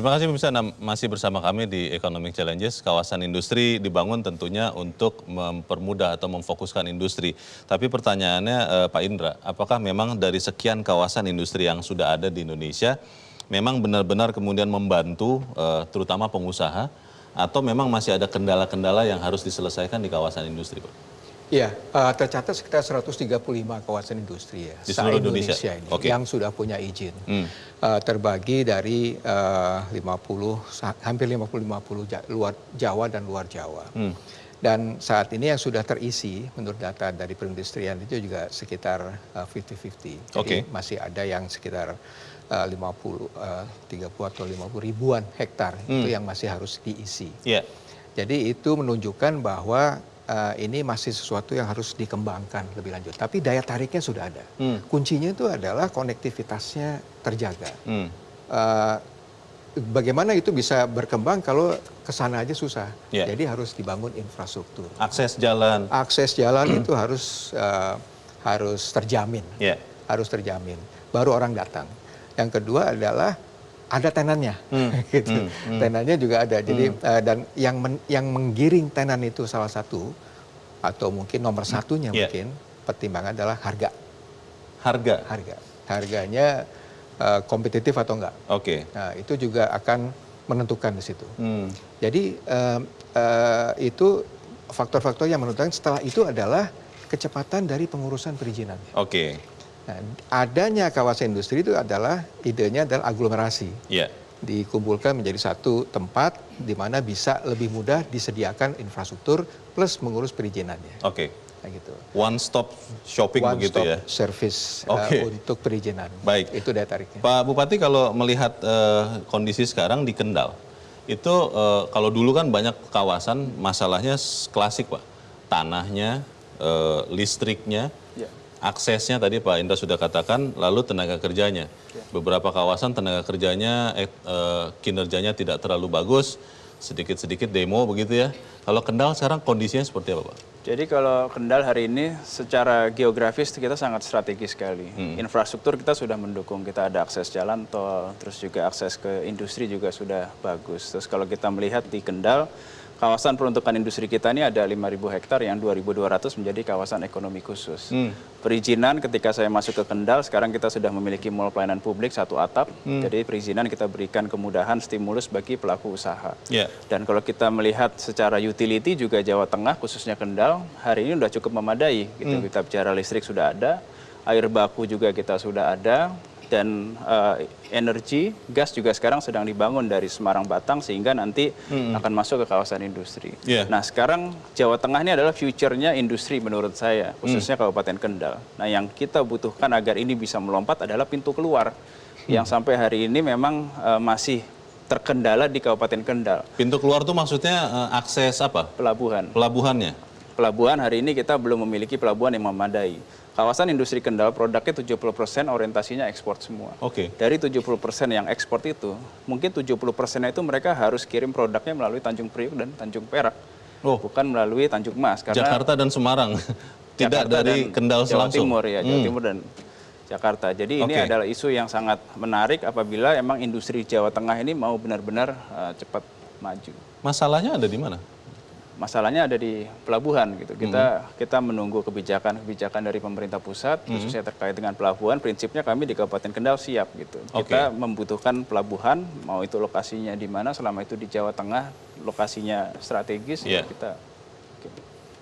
Terima kasih pemirsa masih bersama kami di Economic Challenges. Kawasan industri dibangun tentunya untuk mempermudah atau memfokuskan industri. Tapi pertanyaannya Pak Indra, apakah memang dari sekian kawasan industri yang sudah ada di Indonesia, memang benar-benar kemudian membantu terutama pengusaha, atau memang masih ada kendala-kendala yang harus diselesaikan di kawasan industri, Pak? Iya, tercatat sekitar 135 kawasan industri ya, Di seluruh Indonesia ini yang sudah punya izin. Terbagi dari hampir 50 luar Jawa dan luar Jawa. Dan saat ini yang sudah terisi menurut data dari perindustrian itu juga sekitar 50-50. Jadi masih ada yang sekitar 30 atau 50 ribuan hektar itu yang masih harus diisi. Jadi itu menunjukkan bahwa ini masih sesuatu yang harus dikembangkan lebih lanjut. Tapi daya tariknya sudah ada. Kuncinya itu adalah konektivitasnya terjaga. Bagaimana itu bisa berkembang kalau kesana aja susah. Jadi harus dibangun infrastruktur. Akses jalan. Akses jalan itu harus terjamin. Harus terjamin. Baru orang datang. Yang kedua adalah ada tenannya, gitu. Tenannya juga ada. Jadi dan yang menggiring tenan itu salah satu atau mungkin nomor satunya mungkin pertimbangan adalah harga. Harganya kompetitif atau enggak. Nah, itu juga akan menentukan di situ. Jadi itu faktor-faktor yang menentukan. Setelah itu adalah kecepatan dari pengurusan perizinannya. Nah, adanya kawasan industri itu adalah idenya adalah aglomerasi. Dikumpulkan menjadi satu tempat di mana bisa lebih mudah disediakan infrastruktur plus mengurus perizinannya. Nah, gitu. One stop shopping begitu ya. One stop service untuk perizinan. Baik. Itu daya tariknya. Pak Bupati, kalau melihat kondisi sekarang di Kendal, itu kalau dulu kan banyak kawasan masalahnya klasik, Pak. Tanahnya, listriknya, aksesnya tadi Pak Indra sudah katakan, lalu tenaga kerjanya. Beberapa kawasan tenaga kerjanya, kinerjanya tidak terlalu bagus, sedikit-sedikit demo begitu ya. Kalau Kendal sekarang kondisinya seperti apa, Pak? Jadi kalau Kendal hari ini secara geografis kita sangat strategis sekali. Infrastruktur kita sudah mendukung, kita ada akses jalan tol, terus juga akses ke industri juga sudah bagus. Terus kalau kita melihat di Kendal, kawasan peruntukan industri kita ini ada 5.000 hektar yang 2.200 menjadi kawasan ekonomi khusus. Perizinan ketika saya masuk ke Kendal, sekarang kita sudah memiliki mall pelayanan publik satu atap. Jadi perizinan kita berikan kemudahan stimulus bagi pelaku usaha. Dan kalau kita melihat secara utility juga Jawa Tengah khususnya Kendal, hari ini sudah cukup memadai. Gitu. Kita bicara listrik sudah ada, air baku juga kita sudah ada. Dan energi, gas juga sekarang sedang dibangun dari Semarang Batang sehingga nanti akan masuk ke kawasan industri. Nah sekarang Jawa Tengah ini adalah future-nya industri menurut saya, khususnya Kabupaten Kendal. Nah yang kita butuhkan agar ini bisa melompat adalah pintu keluar, yang sampai hari ini memang masih terkendala di Kabupaten Kendal. Pintu keluar itu maksudnya akses apa? Pelabuhan. Pelabuhannya? Pelabuhan hari ini kita belum memiliki pelabuhan yang memadai. Kawasan industri Kendal produknya 70% orientasinya ekspor semua. Dari 70% yang ekspor itu, mungkin 70% itu mereka harus kirim produknya melalui Tanjung Priok dan Tanjung Perak. Bukan melalui Tanjung Mas. Karena Jakarta dan Semarang, tidak dari Kendal Jawa langsung. Timur ya, Jawa Timur dan Jakarta. Jadi ini adalah isu yang sangat menarik apabila emang industri Jawa Tengah ini mau benar-benar cepat maju. Masalahnya ada di mana? Masalahnya ada di pelabuhan gitu. Kita menunggu kebijakan dari pemerintah pusat khususnya terkait dengan pelabuhan. Prinsipnya kami di Kabupaten Kendal siap gitu. Kita membutuhkan pelabuhan, mau itu lokasinya di mana, selama itu di Jawa Tengah lokasinya strategis ya kita.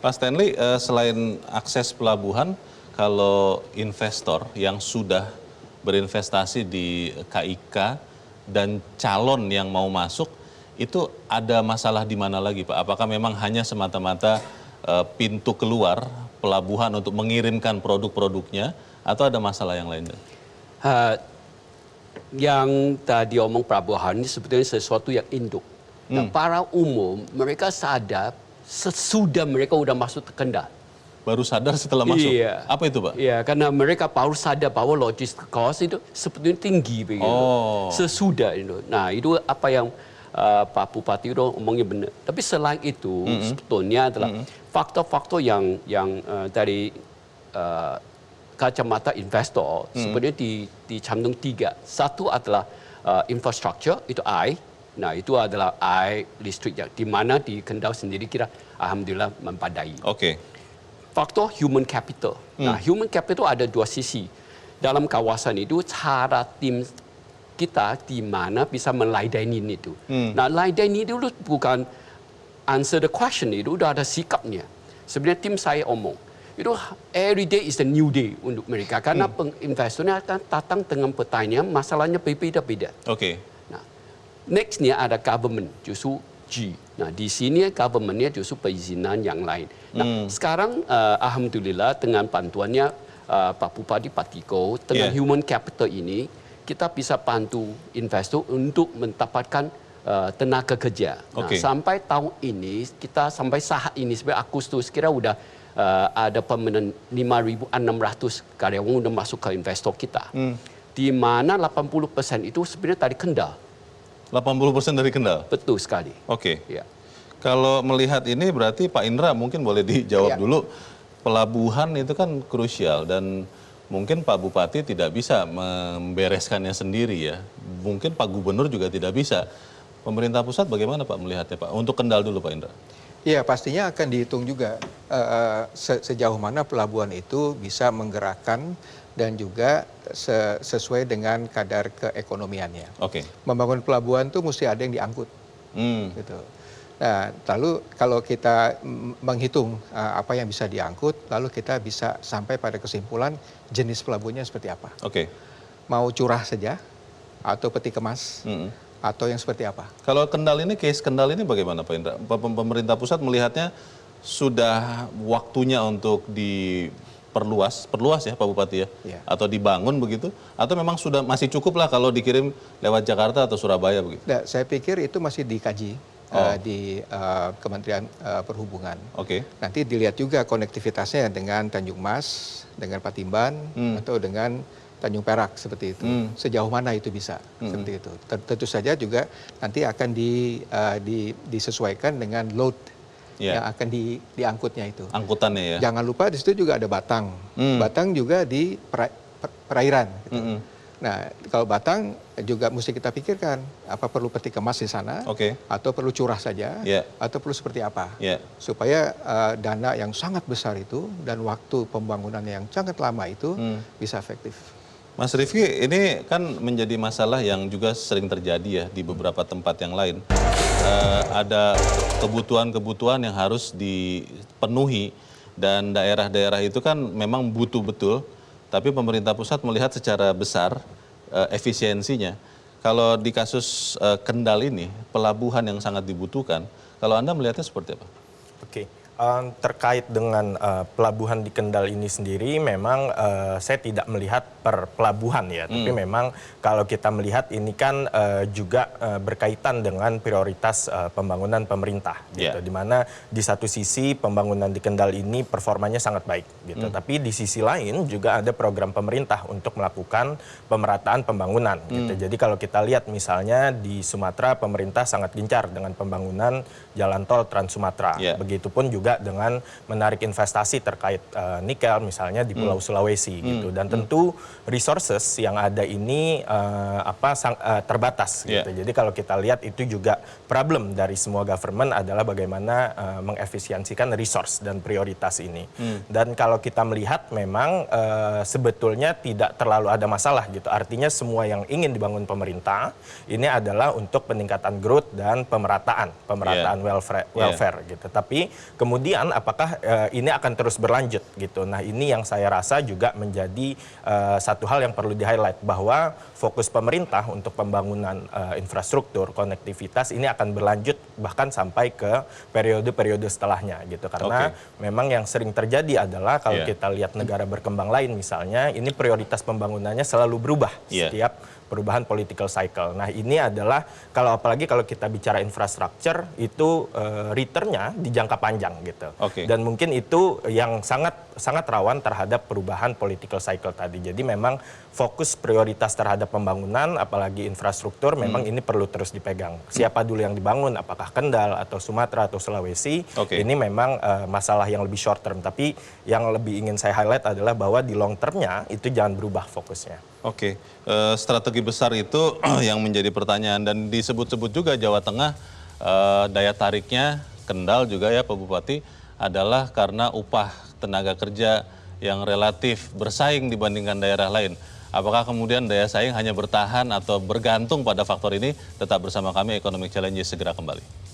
Pak Stanley, selain akses pelabuhan, kalau investor yang sudah berinvestasi di KIK dan calon yang mau masuk, itu ada masalah di mana lagi, Pak? Apakah memang hanya semata-mata pintu keluar pelabuhan untuk mengirimkan produk-produknya, atau ada masalah yang lain? Yang tadi omong pelabuhan ini sebetulnya sesuatu yang induk. Nah, para umum mereka sadar sesudah mereka sudah masuk ke Kendal. Baru sadar setelah masuk? Apa itu, Pak? Iya, karena mereka baru sadar bahwa logistik cost itu sebetulnya tinggi begitu. Sesudah itu. Nah, itu apa yang Pak Bupati itu omongnya benar. Tapi selain itu sebetulnya adalah faktor-faktor yang dari kacamata investor sebenarnya dicantum 3. Satu adalah infrastructure, itu I. Nah, itu adalah air listrik yang di mana di Kendal sendiri kita alhamdulillah mempadai. Faktor human capital. Nah, human capital ada dua sisi. Dalam kawasan itu cara tim kita di mana bisa meladenin itu. Nah, ladenin itu bukan answer the question, itu udah ada sikapnya. Sebenarnya tim saya omong, itu every day is a new day untuk mereka karena investornya akan datang dengan pertanyaan masalahnya berbeda-beda. Nah, nextnya ada government, justru G. Nah, di sini governmentnya justru perizinan yang lain. Nah, sekarang alhamdulillah dengan bantuannya Pak Bupati Pak Tiko dengan human capital ini kita bisa bantu investor untuk mendapatkan tenaga kerja. Nah, sampai tahun ini kita sampai saat ini sampai Agustus kira udah ada permanent 5.600 karyawan udah masuk ke investor kita. Di mana 80% itu sebenarnya dari Kendal. 80% dari Kendal? Betul sekali. Ya. Kalau melihat ini berarti Pak Indra mungkin boleh dijawab dulu. Pelabuhan itu kan krusial dan mungkin Pak Bupati tidak bisa membereskannya sendiri ya. Mungkin Pak Gubernur juga tidak bisa. Pemerintah pusat bagaimana Pak melihatnya Pak? Untuk Kendal dulu Pak Indra. Iya, pastinya akan dihitung juga sejauh mana pelabuhan itu bisa menggerakkan dan juga sesuai dengan kadar keekonomiannya. Membangun pelabuhan itu mesti ada yang diangkut. Gitu. Nah, lalu kalau kita menghitung apa yang bisa diangkut, lalu kita bisa sampai pada kesimpulan jenis pelabuhannya seperti apa. Mau curah saja, atau peti kemas, atau yang seperti apa. Kalau Kendal ini, case Kendal ini bagaimana Pak Indra? Pemerintah pusat melihatnya sudah waktunya untuk perluas ya Pak Bupati ya? Atau dibangun begitu? Atau memang sudah masih cukup lah kalau dikirim lewat Jakarta atau Surabaya begitu? Nah, saya pikir itu masih dikaji di Kementerian Perhubungan. Nanti dilihat juga konektivitasnya dengan Tanjung Mas, dengan Patimban, atau dengan Tanjung Perak seperti itu. Sejauh mana itu bisa seperti itu. Tentu saja juga nanti akan disesuaikan dengan load yang akan diangkutnya itu. Angkutannya ya. Jangan lupa di situ juga ada Batang. Batang juga di perairan. Gitu. Nah, kalau Batang juga mesti kita pikirkan apa perlu peti kemas di sana, atau perlu curah saja, atau perlu seperti apa, supaya dana yang sangat besar itu dan waktu pembangunan yang sangat lama itu bisa efektif. Mas Rifki, ini kan menjadi masalah yang juga sering terjadi ya di beberapa tempat yang lain. Ada kebutuhan-kebutuhan yang harus dipenuhi dan daerah-daerah itu kan memang butuh betul, tapi pemerintah pusat melihat secara besar efisiensinya. Kalau di kasus Kendal ini, pelabuhan yang sangat dibutuhkan, kalau Anda melihatnya seperti apa? Terkait dengan pelabuhan di Kendal ini sendiri, memang saya tidak melihat per pelabuhan ya, tapi memang kalau kita melihat ini kan juga berkaitan dengan prioritas pembangunan pemerintah, gitu. Di mana di satu sisi pembangunan di Kendal ini performanya sangat baik, gitu. Tapi di sisi lain juga ada program pemerintah untuk melakukan pemerataan pembangunan, gitu. Jadi kalau kita lihat misalnya di Sumatera pemerintah sangat gencar dengan pembangunan jalan tol Trans Sumatera, begitupun juga dengan menarik investasi terkait nikel misalnya di Pulau Sulawesi gitu, dan tentu resources yang ada ini terbatas gitu. Jadi kalau kita lihat itu juga problem dari semua government adalah bagaimana mengefisiensikan resource dan prioritas ini. Dan kalau kita melihat memang sebetulnya tidak terlalu ada masalah gitu. Artinya semua yang ingin dibangun pemerintah ini adalah untuk peningkatan growth dan pemerataan welfare gitu. Tapi kemudian apakah ini akan terus berlanjut gitu. Nah, ini yang saya rasa juga menjadi satu hal yang perlu di-highlight, bahwa fokus pemerintah untuk pembangunan infrastruktur, konektivitas ini akan berlanjut bahkan sampai ke periode-periode setelahnya gitu. Karena memang yang sering terjadi adalah kalau kita lihat negara berkembang lain misalnya, ini prioritas pembangunannya selalu berubah setiap perubahan political cycle. Nah, ini adalah apalagi kalau kita bicara infrastruktur itu returnnya di jangka panjang gitu. Dan mungkin itu yang sangat rawan terhadap perubahan political cycle tadi. Jadi memang fokus prioritas terhadap pembangunan apalagi infrastruktur memang ini perlu terus dipegang. Siapa dulu yang dibangun, apakah Kendal atau Sumatera atau Sulawesi, ini memang masalah yang lebih short term. Tapi yang lebih ingin saya highlight adalah bahwa di long termnya itu jangan berubah fokusnya. Oke, strategi besar itu yang menjadi pertanyaan dan disebut-sebut juga Jawa Tengah daya tariknya Kendal juga ya Pak Bupati adalah karena upah tenaga kerja yang relatif bersaing dibandingkan daerah lain. Apakah kemudian daya saing hanya bertahan atau bergantung pada faktor ini? Tetap bersama kami, Economic Challenge segera kembali.